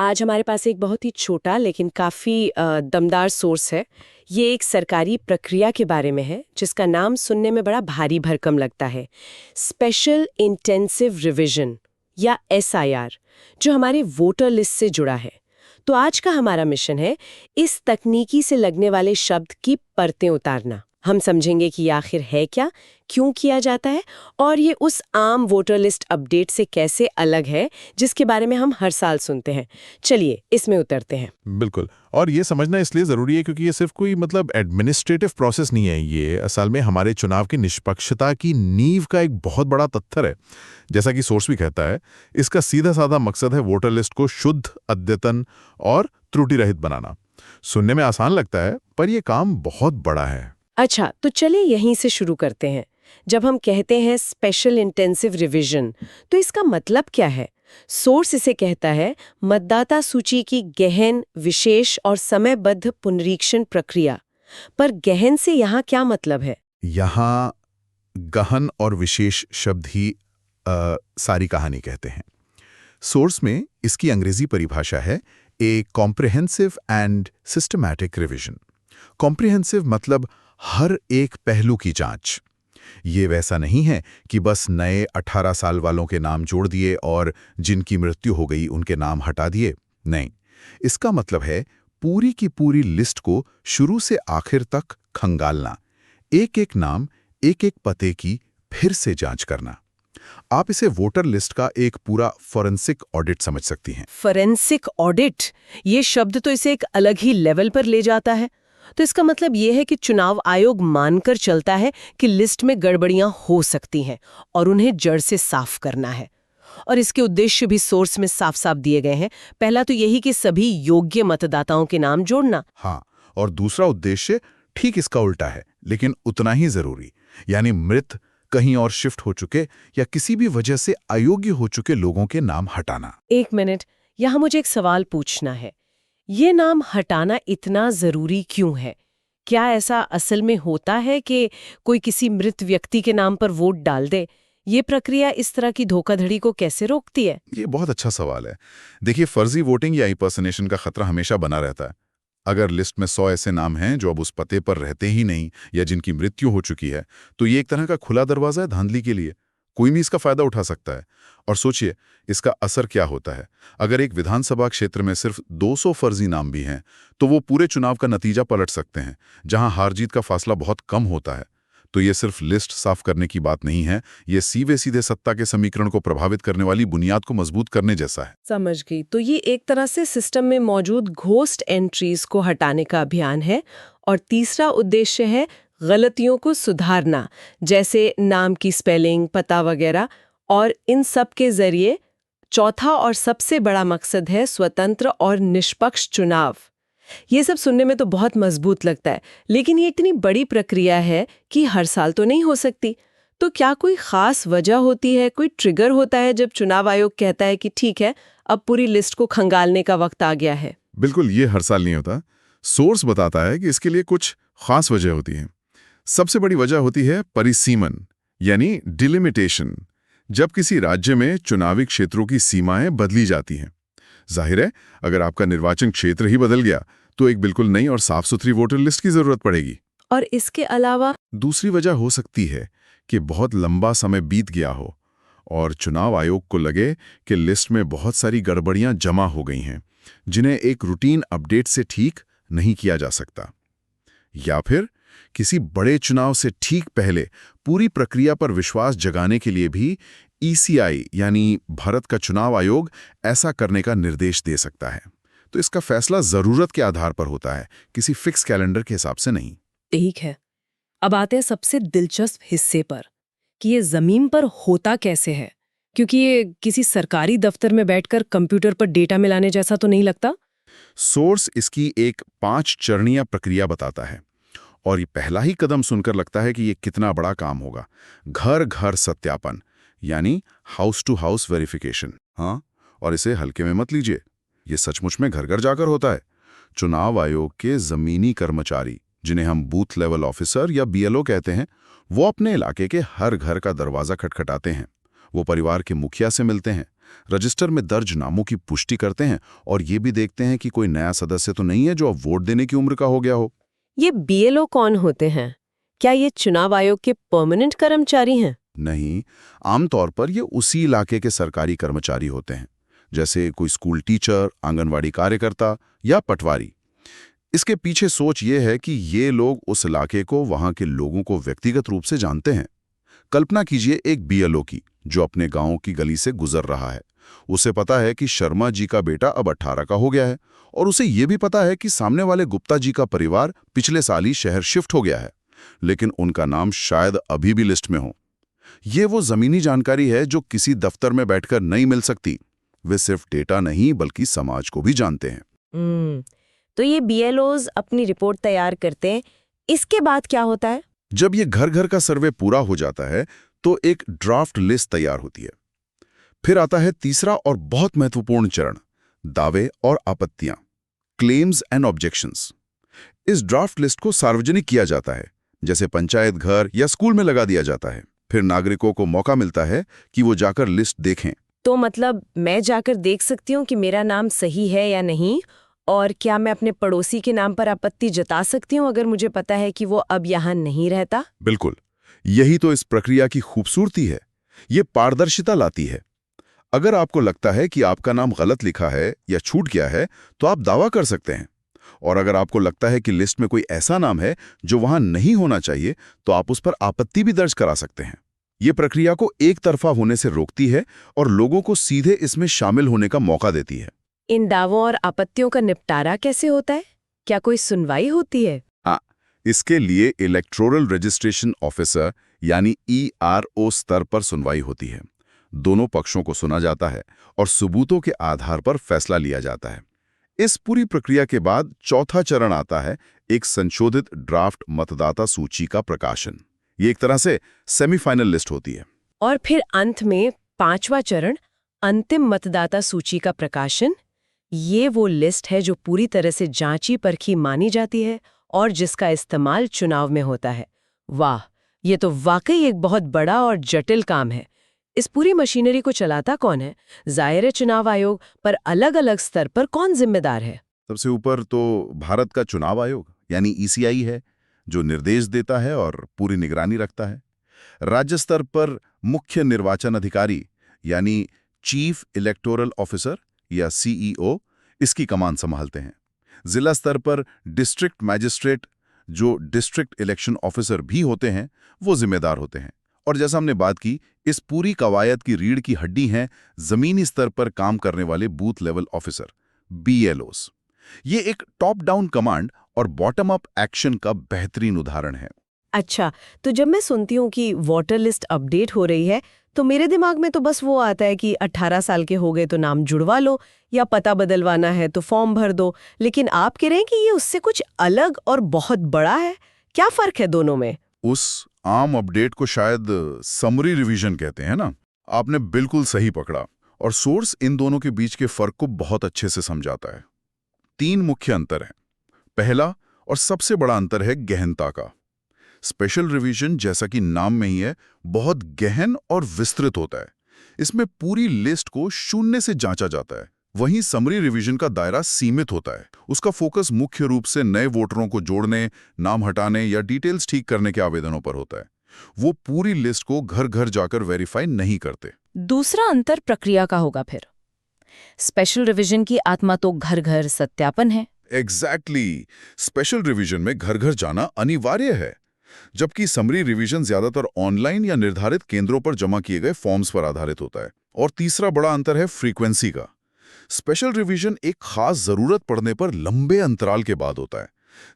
आज हमारे पास एक बहुत ही छोटा लेकिन काफ़ी दमदार सोर्स है। ये एक सरकारी प्रक्रिया के बारे में है जिसका नाम सुनने में बड़ा भारी भरकम लगता है। स्पेशल इंटेंसिव रिवीजन या एसआईआर, जो हमारे वोटर लिस्ट से जुड़ा है। तो आज का हमारा मिशन है इस तकनीकी से लगने वाले शब्द की परतें उतारना। हम समझेंगे कि ये आखिर है क्या, क्यों किया जाता है और ये उस आम वोटर लिस्ट अपडेट से कैसे अलग है जिसके बारे में हम हर साल सुनते हैं। चलिए इसमें उतरते हैं। बिल्कुल। और ये समझना इसलिए ज़रूरी है क्योंकि ये सिर्फ कोई एडमिनिस्ट्रेटिव प्रोसेस नहीं है। ये असल में हमारे चुनाव की निष्पक्षता की नींव का एक बहुत बड़ा पत्थर है। जैसा कि सोर्स भी कहता है, इसका सीधा साधा मकसद है वोटर लिस्ट को शुद्ध, अद्यतन और त्रुटि रहित बनाना। सुनने में आसान लगता है, पर यह काम बहुत बड़ा है। अच्छा, तो चलिए यहीं से शुरू करते हैं। जब हम कहते हैं स्पेशल इंटेंसिव रिवीजन, तो इसका मतलब क्या है? सोर्स इसे कहता है मतदाता सूची की गहन, विशेष और समयबद्ध पुनरीक्षण प्रक्रिया। पर गहन से यहाँ क्या मतलब है? यहाँ गहन और विशेष शब्द ही सारी कहानी कहते हैं। सोर्स में इसकी अंग्रेजी परिभाषा है a comprehensive and systematic revision. Comprehensive मतलब हर एक पहलू की जांच। ये वैसा नहीं है कि बस नए 18 साल वालों के नाम जोड़ दिए और जिनकी मृत्यु हो गई उनके नाम हटा दिए। नहीं, इसका मतलब है पूरी की पूरी लिस्ट को शुरू से आखिर तक खंगालना, एक एक नाम, एक एक पते की फिर से जांच करना। आप इसे वोटर लिस्ट का एक पूरा फॉरेंसिक ऑडिट समझ सकती हैं। फॉरेंसिक ऑडिट, ये शब्द तो इसे एक अलग ही लेवल पर ले जाता है। तो इसका मतलब ये है कि चुनाव आयोग मानकर चलता है कि लिस्ट में गड़बड़ियां हो सकती हैं और उन्हें जड़ से साफ करना है। और इसके उद्देश्य भी सोर्स में साफ साफ दिए गए हैं। पहला तो यही कि सभी योग्य मतदाताओं के नाम जोड़ना। हाँ, और दूसरा उद्देश्य ठीक इसका उल्टा है, लेकिन उतना ही जरूरी, यानी मृत, कहीं और शिफ्ट हो चुके या किसी भी वजह से अयोग्य हो चुके लोगों के नाम हटाना। एक मिनट, यहाँ मुझे एक सवाल पूछना है। ये नाम हटाना इतना जरूरी क्यों है? क्या ऐसा असल में होता है कि कोई किसी मृत व्यक्ति के नाम पर वोट डाल दे? ये प्रक्रिया इस तरह की धोखाधड़ी को कैसे रोकती है? ये बहुत अच्छा सवाल है। देखिए, फर्जी वोटिंग या इंपर्सनेशन का खतरा हमेशा बना रहता है। अगर लिस्ट में 100 ऐसे नाम हैं जो अब उस पते पर रहते ही नहीं या जिनकी मृत्यु हो चुकी है, तो ये एक तरह का खुला दरवाजा है धांधली के लिए। कोई भी इसका फायदा उठा सकता है। और सोचिए, इसका असर क्या होता है। अगर एक विधानसभा क्षेत्र में सिर्फ 200 फर्जी नाम भी हैं, तो वो पूरे चुनाव का नतीजा पलट सकते हैं, जहां हार जीत का फासला बहुत कम होता है। तो ये सिर्फ लिस्ट साफ करने की बात नहीं है, ये सीधे सीधे सत्ता के समीकरण को प्रभावित करने वाली बुनियाद को मजबूत करने जैसा है। समझ गई। तो ये एक तरह से सिस्टम में मौजूद घोस्ट एंट्रीज को हटाने का अभियान है। और तीसरा उद्देश्य है गलतियों को सुधारना, जैसे नाम की स्पेलिंग, पता वगैरह। और इन सब के जरिए चौथा और सबसे बड़ा मकसद है स्वतंत्र और निष्पक्ष चुनाव। ये सब सुनने में तो बहुत मजबूत लगता है, लेकिन ये इतनी बड़ी प्रक्रिया है कि हर साल तो नहीं हो सकती। तो क्या कोई खास वजह होती है, कोई ट्रिगर होता है जब चुनाव आयोग कहता है कि ठीक है, अब पूरी लिस्ट को खंगालने का वक्त आ गया है? बिल्कुल, ये हर साल नहीं होता। सोर्स बताता है कि इसके लिए कुछ खास वजह होती है। सबसे बड़ी वजह होती है परिसीमन, यानी डिलिमिटेशन। जब किसी राज्य में चुनावी क्षेत्रों की सीमाएं बदली जाती हैं। जाहिर है, अगर आपका निर्वाचन क्षेत्र ही बदल गया तो एक बिल्कुल नई और साफ सुथरी वोटर लिस्ट की जरूरत पड़ेगी। और इसके अलावा दूसरी वजह हो सकती है कि बहुत लंबा समय बीत गया हो और चुनाव आयोग को लगे कि लिस्ट में बहुत सारी गड़बड़ियां जमा हो गई हैं, जिन्हें एक रूटीन अपडेट से ठीक नहीं किया जा सकता। या फिर किसी बड़े चुनाव से ठीक पहले पूरी प्रक्रिया पर विश्वास जगाने के लिए भी ईसीआई यानी भारत का चुनाव आयोग ऐसा करने का निर्देश दे सकता है। तो इसका फैसला जरूरत के आधार पर होता है, किसी फिक्स कैलेंडर के हिसाब से नहीं। ठीक है। अब आते हैं सबसे दिलचस्प हिस्से पर कि ये जमीन पर होता कैसे है, क्योंकि ये किसी सरकारी दफ्तर में बैठकर कंप्यूटर पर डेटा मिलाने जैसा तो नहीं लगता। सोर्स इसकी एक 5 चरणीय प्रक्रिया बताता है और ये पहला ही कदम सुनकर लगता है कि ये कितना बड़ा काम होगा। घर घर सत्यापन, यानी हाउस टू हाउस वेरिफिकेशन। हाँ, और इसे हल्के में मत लीजिए, ये सचमुच में घर घर जाकर होता है। चुनाव आयोग के जमीनी कर्मचारी, जिन्हें हम बूथ लेवल ऑफिसर या बीएलओ कहते हैं, वो अपने इलाके के हर घर का दरवाजा खटखटाते हैं। वो परिवार के मुखिया से मिलते हैं, रजिस्टर में दर्ज नामों की पुष्टि करते हैं और ये भी देखते हैं कि कोई नया सदस्य तो नहीं है जो अब वोट देने की उम्र का हो गया हो। ये बीएलओ कौन होते हैं? क्या ये चुनाव आयोग के परमानेंट कर्मचारी हैं? नहीं, आमतौर पर ये उसी इलाके के सरकारी कर्मचारी होते हैं, जैसे कोई स्कूल टीचर, आंगनवाड़ी कार्यकर्ता या पटवारी। इसके पीछे सोच ये है कि ये लोग उस इलाके को, वहां के लोगों को व्यक्तिगत रूप से जानते हैं। कल्पना कीजिए एक बीएलओ की, जो अपने गांव की गली से गुजर रहा है। उसे पता है कि शर्मा जी का बेटा अब 18 का हो गया है और उसे ये भी पता है कि सामने वाले गुप्ता जी का परिवार पिछले साल ही शहर शिफ्ट हो गया है, लेकिन उनका नाम शायद अभी भी लिस्ट में हो। ये वो जमीनी जानकारी है जो किसी दफ्तर में बैठकर नहीं मिल सकती। वे सिर्फ डेटा नहीं बल्कि समाज को भी जानते हैं। तो ये बीएलओज अपनी रिपोर्ट तैयार करते हैं, इसके बाद क्या होता है? जब ये घर घर का सर्वे पूरा हो जाता है तो एक ड्राफ्ट लिस्ट तैयार होती है। फिर आता है तीसरा और बहुत महत्वपूर्ण चरण, दावे और आपत्तियां, क्लेम्स एंड ऑब्जेक्शंस। इस ड्राफ्ट लिस्ट को सार्वजनिक किया जाता है, जैसे पंचायत घर या स्कूल में लगा दिया जाता है। फिर नागरिकों को मौका मिलता है कि वो जाकर लिस्ट देखें। तो मतलब मैं जाकर देख सकती हूँ कि मेरा नाम सही है या नहीं, और क्या मैं अपने पड़ोसी के नाम पर आपत्ति जता सकती हूँ अगर मुझे पता है कि वो अब यहाँ नहीं रहता? बिल्कुल, यही तो इस प्रक्रिया की खूबसूरती है। ये पारदर्शिता लाती है। अगर आपको लगता है कि आपका नाम गलत लिखा है या छूट गया है, तो आप दावा कर सकते हैं। और अगर आपको लगता है कि लिस्ट में कोई ऐसा नाम है जो वहां नहीं होना चाहिए, तो आप उस पर आपत्ति भी दर्ज करा सकते हैं। ये प्रक्रिया को एक तरफा होने से रोकती है और लोगों को सीधे इसमें शामिल होने का मौका देती है। इन दावों और आपत्तियों का निपटारा कैसे होता है? क्या कोई सुनवाई होती है? हाँ, इसके लिए इलेक्टोरल रजिस्ट्रेशन ऑफिसर यानी ERO स्तर पर सुनवाई होती है। दोनों पक्षों को सुना जाता है और सबूतों के आधार पर फैसला लिया जाता है। इस पूरी प्रक्रिया के बाद चौथा चरण आता है, एक संशोधित ड्राफ्ट मतदाता सूची का प्रकाशन। ये एक तरह से सेमीफाइनल लिस्ट होती है। और फिर अंत में पांचवा चरण, अंतिम मतदाता सूची का प्रकाशन। ये वो लिस्ट है जो पूरी तरह से जांची परखी मानी जाती है और जिसका इस्तेमाल चुनाव में होता है। वाह, ये तो वाकई एक बहुत बड़ा और जटिल काम है। इस पूरी मशीनरी को चलाता कौन है? ज़ाहिर है चुनाव आयोग, पर अलग-अलग स्तर पर कौन जिम्मेदार है? सबसे ऊपर तो भारत का चुनाव आयोग यानी ECI है, जो निर्देश देता है और पूरी निगरानी रखता है। राज्य स्तर पर मुख्य निर्वाचन अधिकारी यानी चीफ इलेक्टोरल ऑफिसर या CEO इसकी कमान संभालते हैं। जिला स्तर पर डिस्ट्रिक्ट मैजिस्ट्रेट, जो डिस्ट्रिक्ट इलेक्शन ऑफिसर भी होते हैं, वो जिम्मेदार होते हैं। और जैसा हमने बात की, इस पूरी कवायद की रीढ़ की हड्डी हैं जमीनी स्तर पर काम करने वाले बूथ लेवल ऑफिसर, BLOs। ये एक टॉप डाउन कमांड और बॉटम अप एक्शन का बेहतरीन उदाहरण है। अच्छा, तो जब मैं सुनती हूँ कि वोटर लिस्ट अपडेट हो रही है, तो मेरे दिमाग में तो बस वो आता है कि 18 साल के हो गए तो नाम जुड़वा लो, या पता बदलवाना है तो फॉर्म भर दो। लेकिन आप कह रहे हैं कि ये उससे कुछ अलग और बहुत बड़ा है। क्या फर्क है दोनों में? उस आम अपडेट को शायद समरी रिवीजन कहते हैं ना। आपने बिल्कुल सही पकड़ा, और सोर्स इन दोनों के बीच के फर्क को बहुत अच्छे से समझाता है। 3 मुख्य अंतर हैं। पहला और सबसे बड़ा अंतर है गहनता का। स्पेशल रिवीजन, जैसा कि नाम में ही है, बहुत गहन और विस्तृत होता है। इसमें पूरी लिस्ट को शून्य से जांचा जाता है। वहीं समरी रिवीजन का दायरा सीमित होता है। उसका फोकस मुख्य रूप से नए वोटरों को जोड़ने, नाम हटाने या डिटेल्स ठीक करने के आवेदनों पर होता है। वो पूरी लिस्ट को घर घर जाकर वेरीफाई नहीं करते। दूसरा अंतर प्रक्रिया का होगा फिर। स्पेशल रिवीजन की आत्मा तो घर घर सत्यापन है। एग्जैक्टली। स्पेशल रिवीजन में घर घर जाना अनिवार्य है, जबकि समरी रिवीजन ज्यादातर ऑनलाइन या निर्धारित केंद्रों पर जमा किए गए फॉर्म्स पर आधारित होता है। और तीसरा बड़ा अंतर है फ्रीक्वेंसी का। स्पेशल रिवीजन एक खास जरूरत पड़ने पर लंबे अंतराल के बाद होता है,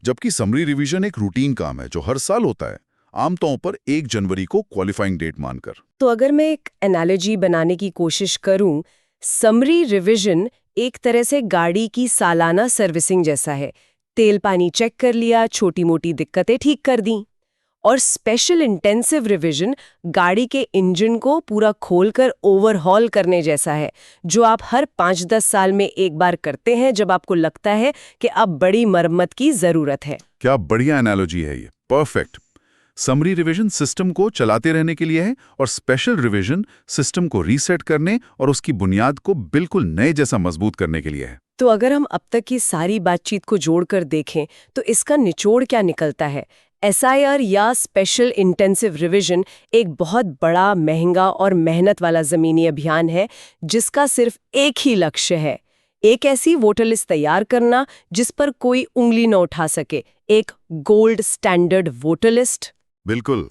जबकि समरी रिवीजन एक रूटीन काम है जो हर साल होता है, आमतौर पर 1 जनवरी को क्वालिफाइंग डेट मानकर। तो अगर मैं एक एनालॉजी बनाने की कोशिश करूं, समरी रिवीजन एक तरह से गाड़ी की सालाना सर्विसिंग जैसा है। तेल पानी चेक कर लिया, छोटी मोटी दिक्कतें ठीक कर दी। और स्पेशल इंटेंसिव रिवीजन गाड़ी के इंजन को पूरा खोलकर ओवरहॉल करने जैसा है, जो आप हर 5-10 साल में एक बार करते हैं जब आपको लगता है कि अब बड़ी मरम्मत की जरूरत है। क्या बढ़िया एनालॉजी है ये, परफेक्ट। समरी रिवीजन सिस्टम को चलाते रहने के लिए है और स्पेशल रिवीजन सिस्टम को रीसेट करने और उसकी बुनियाद को बिल्कुल नए जैसा मजबूत करने के लिए है। तो अगर हम अब तक की सारी बातचीत को जोड़कर देखें तो इसका निचोड़ क्या निकलता है? SIR या स्पेशल इंटेंसिव रिवीजन एक बहुत बड़ा, महंगा और मेहनत वाला ज़मीनी अभियान है जिसका सिर्फ एक ही लक्ष्य है, एक ऐसी वोटर लिस्ट तैयार करना जिस पर कोई उंगली न उठा सके, एक गोल्ड स्टैंडर्ड वोटर लिस्ट। बिल्कुल।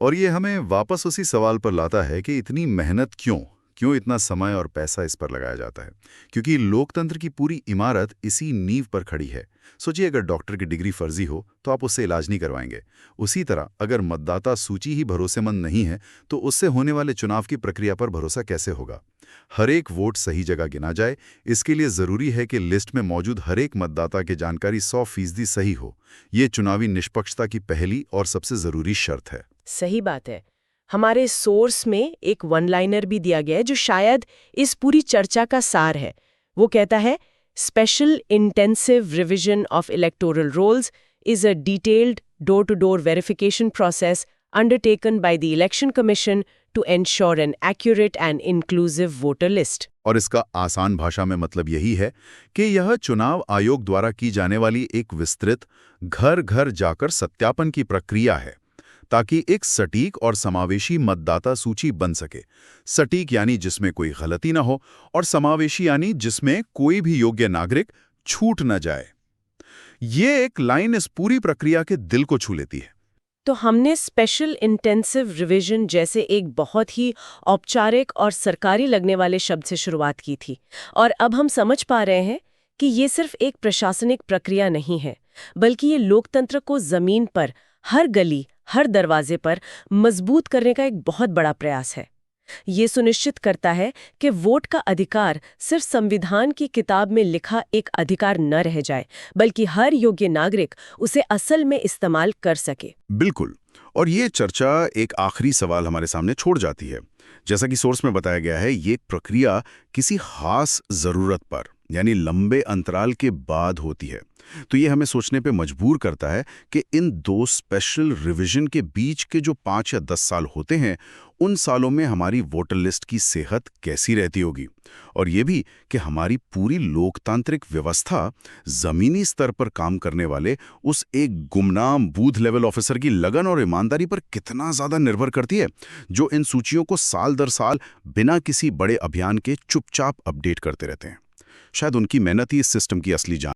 और ये हमें वापस उसी सवाल पर लाता है कि इतनी मेहनत क्यों इतना समय और पैसा इस पर लगाया जाता है? क्योंकि लोकतंत्र की पूरी इमारत इसी नींव पर खड़ी है। सोचिए, अगर डॉक्टर की डिग्री फर्जी हो तो आप उससे इलाज नहीं करवाएंगे। उसी तरह अगर मतदाता सूची ही भरोसेमंद नहीं है तो उससे होने वाले चुनाव की प्रक्रिया पर भरोसा कैसे होगा? हर एक वोट सही जगह गिना जाए, इसके लिए जरूरी है कि लिस्ट में मौजूद हर एक मतदाता की जानकारी 100% सही हो। ये चुनावी निष्पक्षता की पहली और सबसे जरूरी शर्त है। सही बात है। हमारे सोर्स में एक वन लाइनर भी दिया गया है जो शायद इस पूरी चर्चा का सार है। वो कहता है, special intensive revision of electoral rolls is a detailed door to door verification process undertaken by the Election Commission to ensure an accurate and inclusive voter list. और इसका आसान भाषा में मतलब यही है कि यह चुनाव आयोग द्वारा की जाने वाली एक विस्तृत घर-घर जाकर सत्यापन की प्रक्रिया है ताकि एक सटीक और समावेशी मतदाता सूची बन सके। सटीक यानी जिसमें कोई गलती ना हो और समावेशी यानी जिसमें कोई भी योग्य नागरिक छूट न जाए। ये एक लाइन इस पूरी प्रक्रिया के दिल को छू लेती है। तो हमने स्पेशल इंटेंसिव रिवीजन जैसे एक बहुत ही औपचारिक और सरकारी लगने वाले शब्द से शुरुआत की थी, और अब हम समझ पा रहे हैं कि ये सिर्फ एक प्रशासनिक प्रक्रिया नहीं है, बल्कि ये लोकतंत्र को जमीन पर, हर गली, हर दरवाजे पर मजबूत करने का एक बहुत बड़ा प्रयास है। ये सुनिश्चित करता है कि वोट का अधिकार सिर्फ संविधान की किताब में लिखा एक अधिकार न रह जाए, बल्कि हर योग्य नागरिक उसे असल में इस्तेमाल कर सके। बिल्कुल। और ये चर्चा एक आखिरी सवाल हमारे सामने छोड़ जाती है। जैसा कि सोर्स में बताया गया है, ये प्रक्रिया किसी खास जरूरत पर यानी लंबे अंतराल के बाद होती है। तो ये हमें सोचने पे मजबूर करता है कि इन दो स्पेशल रिवीजन के बीच के जो 5 या 10 साल होते हैं, उन सालों में हमारी वोटर लिस्ट की सेहत कैसी रहती होगी, और ये भी कि हमारी पूरी लोकतांत्रिक व्यवस्था जमीनी स्तर पर काम करने वाले उस एक गुमनाम बूथ लेवल ऑफिसर की लगन और ईमानदारी पर कितना ज्यादा निर्भर करती है, जो इन सूचियों को साल दर साल बिना किसी बड़े अभियान के चुपचाप अपडेट करते रहते हैं। शायद उनकी मेहनत ही इस सिस्टम की असली जान